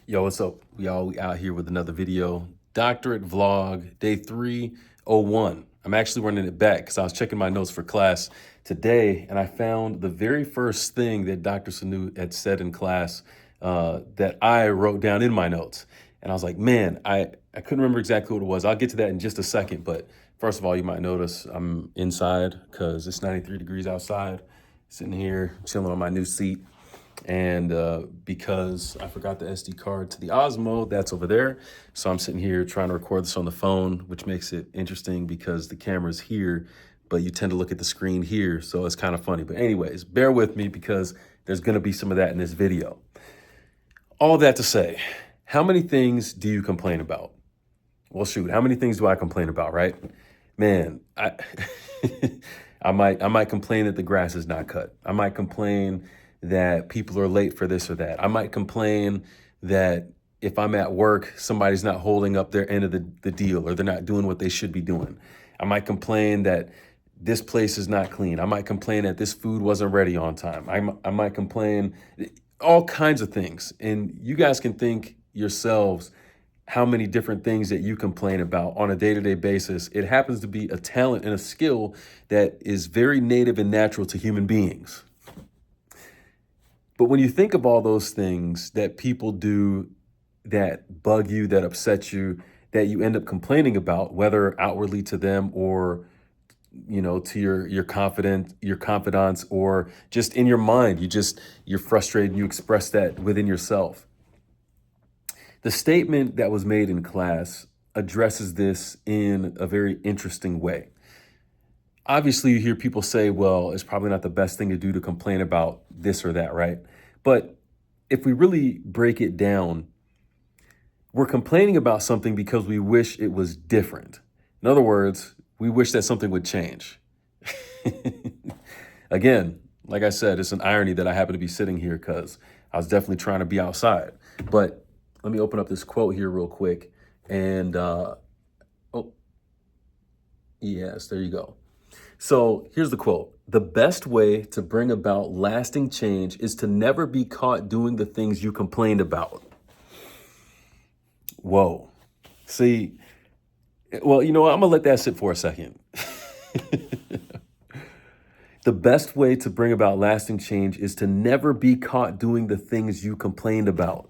Yo, what's up? We out here with another video. Doctorate vlog, day 301. I'm actually running it back because I was checking my notes for class today, and I found the very first thing that Dr. Sanu had said in class that I wrote down in my notes. And I was like, man, I couldn't remember exactly what it was. I'll get to that in just a second. But first of all, you might notice I'm inside because it's 93 degrees outside, sitting here chilling on my new seat. And because I forgot the SD card to the Osmo, that's over there. So I'm sitting here trying to record this on the phone, which makes it interesting because the camera's here, but you tend to look at the screen here. So it's kind of funny. But anyways, bear with me because there's going to be some of that in this video. All that to say, how many things do you complain about? Well, shoot, how many things do I complain about, right? Man, I might complain that the grass is not cut. I might complain that people are late for this or that. I might complain that if I'm at work, somebody's not holding up their end of the deal, or they're not doing what they should be doing. I might complain that this place is not clean. I might complain that this food wasn't ready on time. I might complain all kinds of things. And you guys can think yourselves how many different things that you complain about on a day-to-day basis. It happens to be a talent and a skill that is very native and natural to human beings. But when you think of all those things that people do that bug you, that upset you, that you end up complaining about, whether outwardly to them or to your confidants, or just in your mind, you're frustrated, you express that within yourself. The statement that was made in class addresses this in a very interesting way. Obviously, you hear people say, well, it's probably not the best thing to do to complain about this or that, right? But if we really break it down, we're complaining about something because we wish it was different. In other words, we wish that something would change. Again, like I said, it's an irony that I happen to be sitting here because I was definitely trying to be outside. But let me open up this quote here real quick. And, oh, yes, there you go. So here's the quote. The best way to bring about lasting change is to never be caught doing the things you complained about. Whoa. See, well, I'm going to let that sit for a second. The best way to bring about lasting change is to never be caught doing the things you complained about.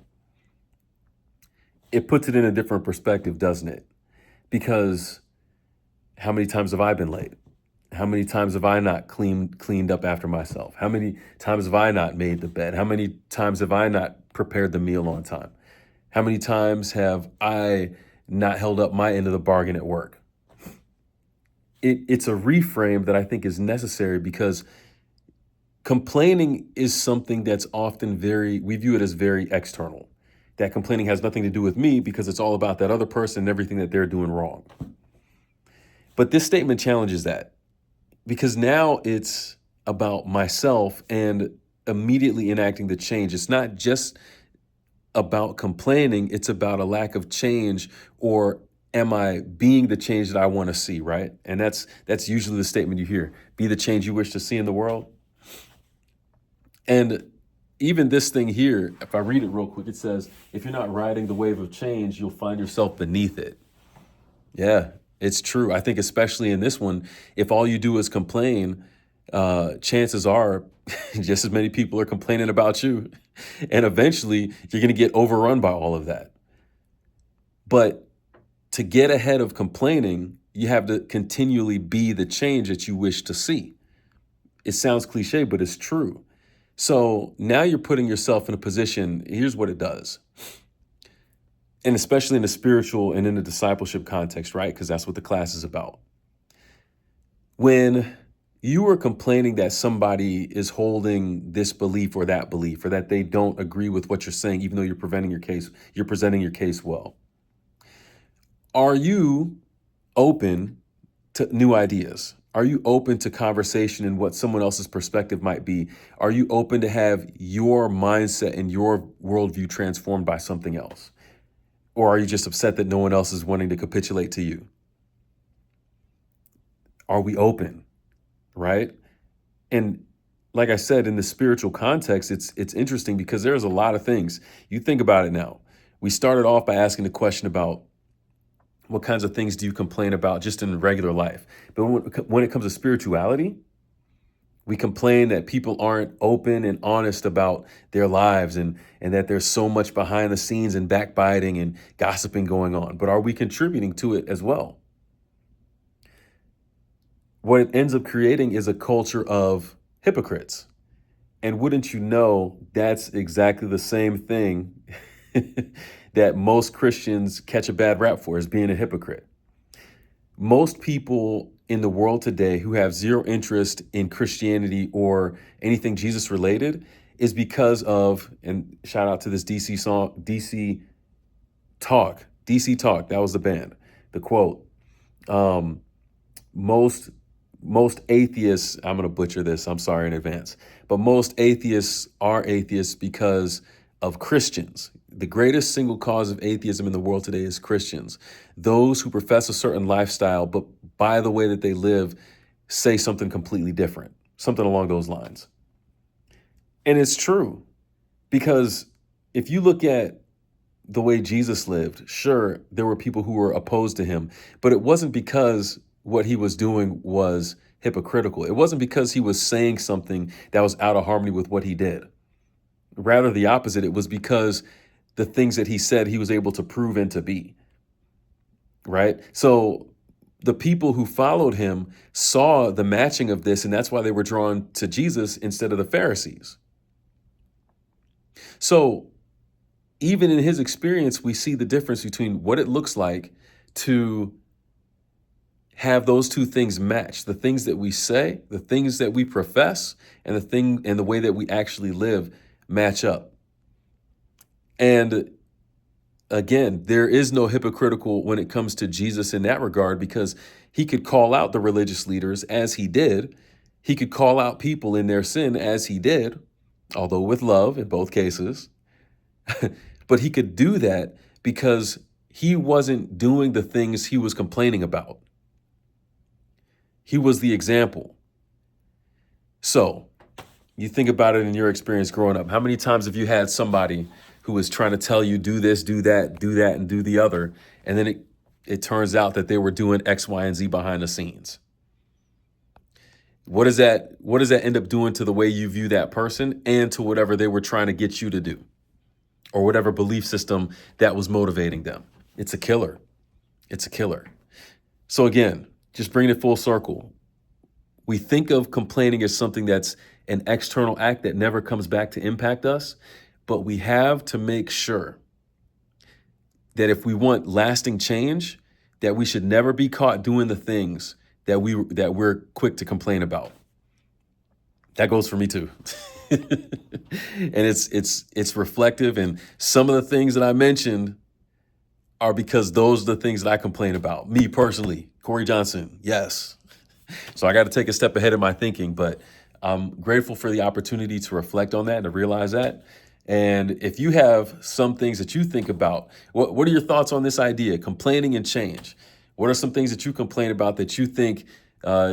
It puts it in a different perspective, doesn't it? Because how many times have I been late? How many times have I not cleaned up after myself? How many times have I not made the bed? How many times have I not prepared the meal on time? How many times have I not held up my end of the bargain at work? It's a reframe that I think is necessary because complaining is something that's often we view it as very external. That complaining has nothing to do with me because it's all about that other person and everything that they're doing wrong. But this statement challenges that. Because now it's about myself and immediately enacting the change. It's not just about complaining. It's about a lack of change, or am I being the change that I want to see, right? And that's usually the statement you hear. Be the change you wish to see in the world. And even this thing here, if I read it real quick, it says, if you're not riding the wave of change, you'll find yourself beneath it. Yeah. It's true. I think especially in this one, if all you do is complain, chances are just as many people are complaining about you. And eventually you're going to get overrun by all of that. But to get ahead of complaining, you have to continually be the change that you wish to see. It sounds cliche, but it's true. So now you're putting yourself in a position. Here's what it does. And especially in the spiritual and in the discipleship context, right? Because that's what the class is about. When you are complaining that somebody is holding this belief or that belief, or that they don't agree with what you're saying, even though you're presenting your case well, are you open to new ideas? Are you open to conversation and what someone else's perspective might be? Are you open to have your mindset and your worldview transformed by something else? Or are you just upset that no one else is wanting to capitulate to you? Are we open, right? And like I said, in the spiritual context, it's interesting because there's a lot of things. You think about it now. We started off by asking the question about what kinds of things do you complain about just in regular life? But when it comes to spirituality, we complain that people aren't open and honest about their lives and that there's so much behind the scenes and backbiting and gossiping going on. But are we contributing to it as well? What it ends up creating is a culture of hypocrites. And wouldn't you know, that's exactly the same thing that most Christians catch a bad rap for, is being a hypocrite. Most people in the world today who have zero interest in Christianity or anything Jesus related is because of, and shout out to this DC song, DC Talk, that was the band, the quote. Most atheists, I'm going to butcher this, I'm sorry in advance, but most atheists are atheists because of Christians. The greatest single cause of atheism in the world today is Christians. Those who profess a certain lifestyle, but by the way that they live, say something completely different, something along those lines. And it's true, because if you look at the way Jesus lived, sure, there were people who were opposed to him, but it wasn't because what he was doing was hypocritical. It wasn't because he was saying something that was out of harmony with what he did. Rather the opposite. It was because the things that he said he was able to prove and to be. Right? So the people who followed him saw the matching of this, and that's why they were drawn to Jesus instead of the Pharisees. So even in his experience, we see the difference between what it looks like to have those two things match: the things that we say, the things that we profess, and the way that we actually live match up. And again, there is no hypocritical when it comes to Jesus in that regard, because he could call out the religious leaders as he did. He could call out people in their sin as he did, although with love in both cases. But he could do that because he wasn't doing the things he was complaining about. He was the example. So you think about it in your experience growing up. How many times have you had somebody who was trying to tell you, do this, do that, and do the other, and then it turns out that they were doing X, Y, and Z behind the scenes? What does that end up doing to the way you view that person and to whatever they were trying to get you to do, or whatever belief system that was motivating them? It's a killer. It's a killer. So again, just bringing it full circle. We think of complaining as something that's an external act that never comes back to impact us, but we have to make sure that if we want lasting change, that we should never be caught doing the things that we're quick to complain about. That goes for me too. And it's reflective, and some of the things that I mentioned are because those are the things that I complain about. Me personally, Corey Johnson, yes. So I got to take a step ahead in my thinking, but I'm grateful for the opportunity to reflect on that and to realize that. And if you have some things that you think about, what are your thoughts on this idea, complaining and change? What are some things that you complain about that you think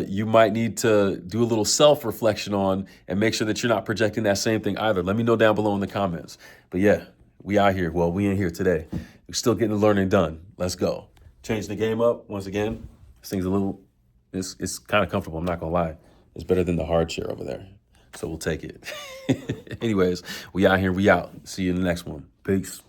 you might need to do a little self-reflection on and make sure that you're not projecting that same thing either? Let me know down below in the comments. But yeah, we out here. Well, we in here today. We're still getting the learning done. Let's go. Change the game up once again. This thing's it's kind of comfortable. I'm not going to lie. It's better than the hard chair over there. So we'll take it. Anyways, we out here. We out. See you in the next one. Peace.